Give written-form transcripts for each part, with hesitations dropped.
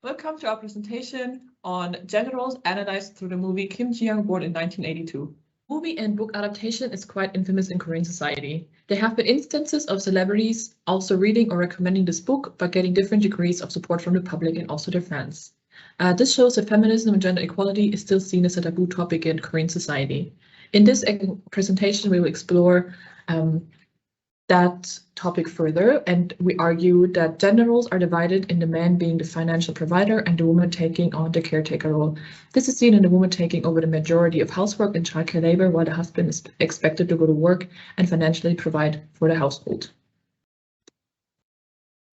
Welcome to our presentation on gender roles analyzed through the movie Kim Ji-young, born in 1982. Movie and book adaptation is quite infamous in Korean society. There have been instances of celebrities also reading or recommending this book, but getting different degrees of support from the public and also their fans. This shows that feminism and gender equality is still seen as a taboo topic in Korean society. In this presentation, we will explore that topic further, and we argue that gender roles are divided in the man being the financial provider and the woman taking on the caretaker role. This is seen in the woman taking over the majority of housework and childcare labor, while the husband is expected to go to work and financially provide for the household.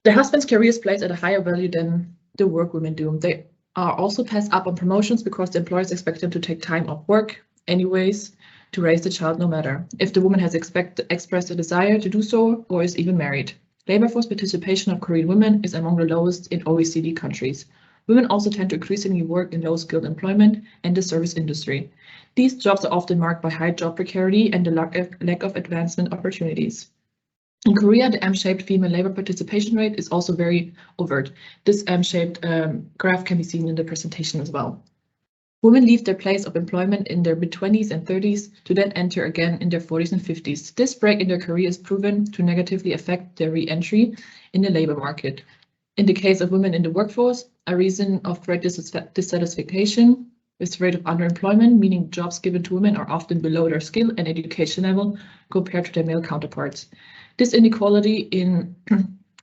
The husband's career is placed at a higher value than the work women do. They are also passed up on promotions because the employers expect them to take time off work anyways to raise the child, no matter if the woman has expressed a desire to do so or is even married. Labor force participation of Korean women is among the lowest in OECD countries. Women also tend to increasingly work in low-skilled employment and the service industry. These jobs are often marked by high job precarity and the lack of advancement opportunities. In Korea, the M-shaped female labor participation rate is also very overt. This M-shaped graph can be seen in the presentation as well. Women leave their place of employment in their mid-20s and 30s to then enter again in their 40s and 50s. This break in their career is proven to negatively affect their re-entry in the labor market. In the case of women in the workforce, a reason of great dissatisfaction is the rate of underemployment, meaning jobs given to women are often below their skill and education level compared to their male counterparts. This inequality in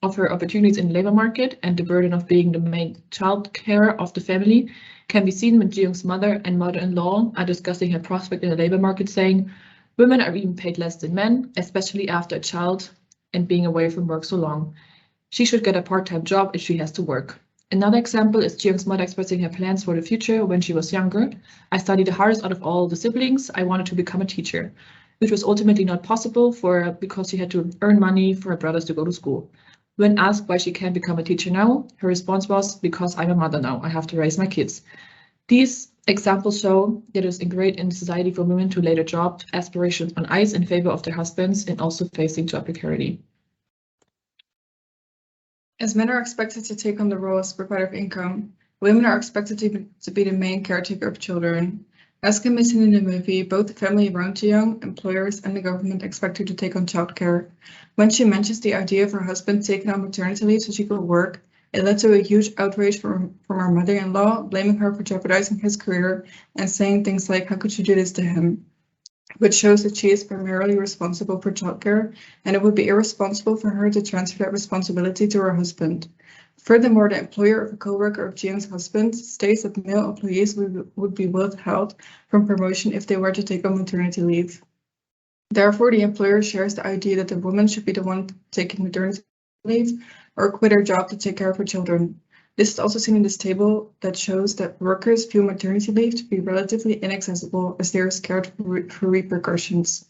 offer opportunities in the labor market and the burden of being the main child carer of the family can be seen when Jeong's mother and mother-in-law are discussing her prospect in the labor market, saying, "Women are even paid less than men, especially after a child and being away from work so long. She should get a part-time job if she has to work." Another example is Jeong's mother expressing her plans for the future when she was younger. "I studied the hardest out of all the siblings. I wanted to become a teacher," which was ultimately not possible for her because she had to earn money for her brothers to go to school. When asked why she can't become a teacher now, her response was, "Because I'm a mother now, I have to raise my kids." These examples show that it is ingrained in society for women to lay their job aspirations on ice in favor of their husbands and also facing job precarity. As men are expected to take on the role as provider of income, women are expected to be the main caretaker of children. As can be seen in the movie, both the family around Jeong, employers, and the government expect her to take on childcare. When she mentions the idea of her husband taking on maternity leave so she could work, it led to a huge outrage from her mother-in-law, blaming her for jeopardizing his career and saying things like, "How could you do this to him?" Which shows that she is primarily responsible for childcare, and it would be irresponsible for her to transfer that responsibility to her husband. Furthermore, the employer of a co-worker of Jeong's husband states that male employees would be withheld from promotion if they were to take on maternity leave. Therefore, the employer shares the idea that the woman should be the one taking maternity leave or quit her job to take care of her children. This is also seen in this table that shows that workers view maternity leave to be relatively inaccessible as they are scared for repercussions.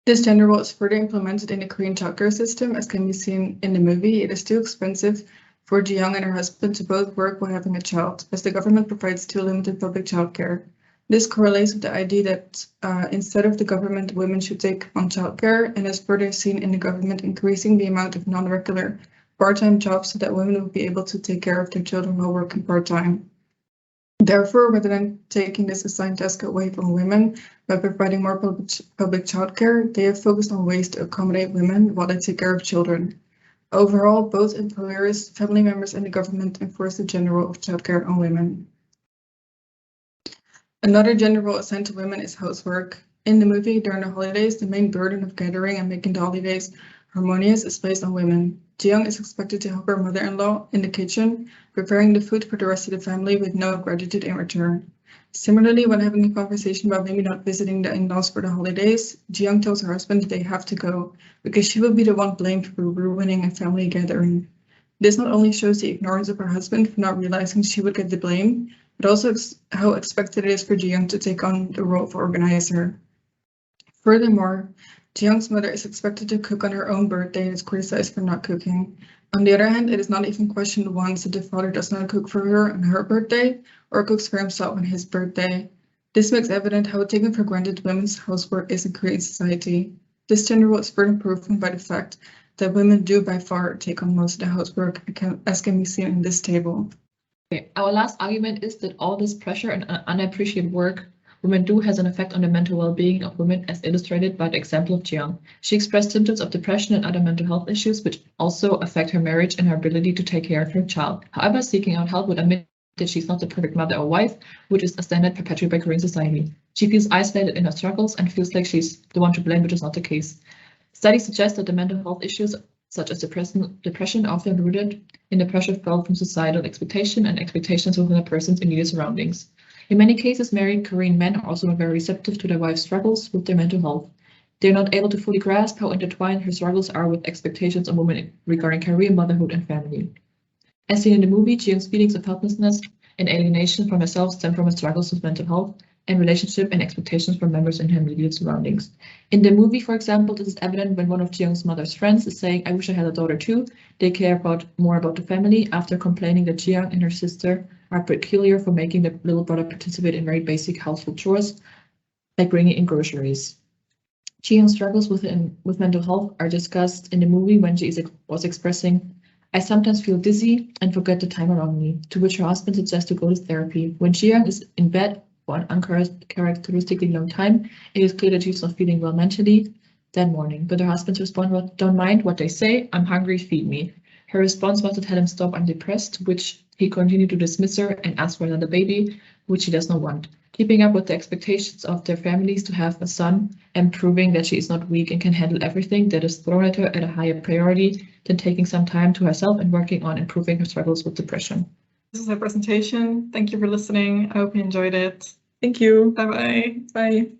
This gender role is further implemented in the Korean childcare system, as can be seen in the movie. It is too expensive for Jeong and her husband to both work while having a child, as the government provides too limited public childcare. This correlates with the idea that instead of the government, women should take on childcare, and is further seen in the government increasing the amount of non-regular part-time jobs so that women will be able to take care of their children while working part-time. Therefore, rather than taking this assigned task away from women by providing more public childcare, they have focused on ways to accommodate women while they take care of children. Overall, both employers, family members, and the government enforce the gender role of childcare on women. Another gender role assigned to women is housework. In the movie, during the holidays, the main burden of gathering and making the holidays harmonious is placed on women. Jeong is expected to help her mother-in-law in the kitchen, preparing the food for the rest of the family with no gratitude in return. Similarly, when having a conversation about maybe not visiting the in-laws for the holidays, Jeong tells her husband that they have to go, because she will be the one blamed for ruining a family gathering. This not only shows the ignorance of her husband for not realizing she would get the blame, but also how expected it is for Jeong to take on the role of organizer. Furthermore, Jeong's mother is expected to cook on her own birthday and is criticized for not cooking. On the other hand, it is not even questioned once that the father does not cook for her on her birthday or cooks for himself on his birthday. This makes evident how taken for granted women's housework is in Korean society. This gender role is further proven by the fact that women do by far take on most of the housework, as can be seen in this table. Okay. Our last argument is that all this pressure and unappreciated work women do has an effect on the mental well-being of women, as illustrated by the example of Jeong. She expressed symptoms of depression and other mental health issues, which also affect her marriage and her ability to take care of her child. However, seeking out help would admit that she's not the perfect mother or wife, which is a standard perpetuated by Korean society. She feels isolated in her struggles and feels like she's the one to blame, which is not the case. Studies suggest that the mental health issues, such as depression, are often rooted in the pressure felt from societal expectation and expectations within a person's immediate surroundings. In many cases, married Korean men are also not very receptive to their wives' struggles with their mental health. They're not able to fully grasp how intertwined her struggles are with expectations on women regarding career, motherhood, and family. As seen in the movie, Jeong's feelings of helplessness and alienation from herself stem from her struggles with mental health and relationship and expectations from members in her immediate surroundings. In the movie, for example, this is evident when one of Jeong's mother's friends is saying, "I wish I had a daughter too." They care more about the family, after complaining that Jeong and her sister are peculiar for making the little brother participate in very basic household chores, like bringing in groceries. Jeong's struggles with mental health are discussed in the movie when she was expressing, "I sometimes feel dizzy and forget the time around me," to which her husband suggests to go to therapy. When Jeong is in bed for an uncharacteristically long time, it is clear that she's not feeling well mentally that morning. But her husband's response was, "Don't mind what they say, I'm hungry, feed me." Her response was to tell him, "Stop, I'm depressed," which he continued to dismiss her and ask for another baby, which she does not want. Keeping up with the expectations of their families to have a son and proving that she is not weak and can handle everything that is thrown at her at a higher priority than taking some time to herself and working on improving her struggles with depression. This is our presentation. Thank you for listening. I hope you enjoyed it. Thank you. Bye-bye. Bye.